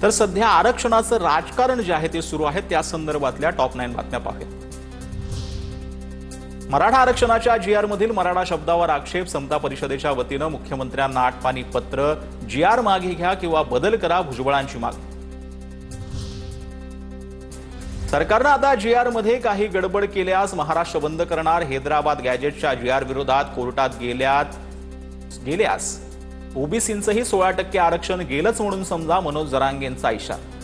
तर सध्या आरक्षणाचं राजकारण जे आहे ते सुरू आहे त्या संदर्भातल्या टॉप 9 बातम्या पाहूया। मराठा आरक्षणाच्या जीआर मधील मराठा शब्दावर आक्षेप, समता परिषदेच्या वतीनं मुख्यमंत्र्यांना आठपानी पत्र, जीआर मागे घ्या किंवा बदल करा, भुजबळांची मागणी। सरकारनं आता जीआर मध्ये काही गडबड केल्यास महाराष्ट्र बंद करणार, हैदराबाद गॅजेटच्या जीआर विरोधात कोर्टात गेल्यास ओबीसींचंही 16% आरक्षण गेलंच म्हणून समजा, मनोज जरांगेंचा इशारा।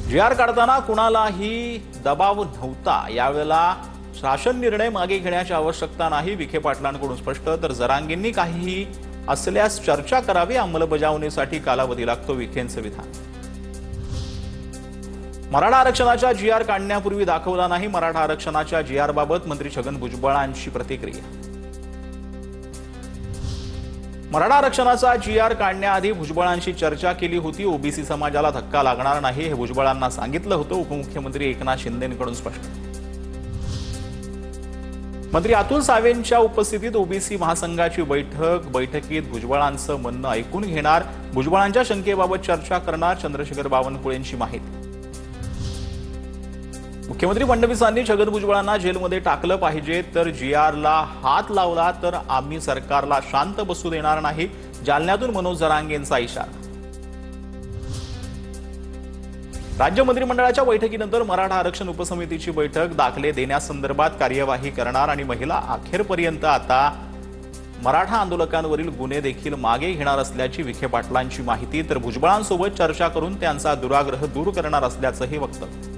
जीआर काढताना कुणालाही दबाव नव्हता, यावेळेला शासन निर्णय मागे घेण्याची आवश्यकता नाही, विखे पाटलांकडून स्पष्ट। तर जरांगेंनी काहीही असल्यास चर्चा करावी, अंमलबजावणीसाठी कालावधी लागतो, विखेंचं विधान। मराठा आरक्षणाच्या जीआर काढण्यापूर्वी दाखवला नाही, मराठा आरक्षणाच्या जीआर बाबत मंत्री छगन भुजबळांची प्रतिक्रिया। मराठा आरक्षणाचा जीआर काढण्याआधी भुजबळांशी चर्चा केली होती, ओबीसी समाजाला धक्का लागणार नाही हे भुजबळांना सांगितलं होतं, उपमुख्यमंत्री एकनाथ शिंदेंकडून स्पष्ट। मंत्री अतुल सावेंच्या उपस्थितीत ओबीसी महासंघाची बैठकीत भुजबळांचं म्हणणं ऐकून घेणार, भुजबळांच्या शंकेबाबत चर्चा करणार, चंद्रशेखर बावनकुळेंची माहिती। मुख्यमंत्री फडणवीसांनी छगन भुजबळांना जेलमध्ये टाकलं पाहिजे, तर जीआरला हात लावला तर आम्ही सरकारला शांत बसू देणार नाही, जालन्यातून मनोज जरांगेंचा इशारा। राज्य मंत्रिमंडळाच्या बैठकीनंतर मराठा आरक्षण उपसमितीची बैठक, दाखले देण्यासंदर्भात कार्यवाही करणार आणि महिला अखेरपर्यंत आता मराठा आंदोलकांवरील गुन्हे देखील मागे घेणार असल्याची विखे पाटलांची माहिती। तर भुजबळांसोबत चर्चा करून त्यांचा दुराग्रह दूर करणार असल्याचंही वक्तव्य।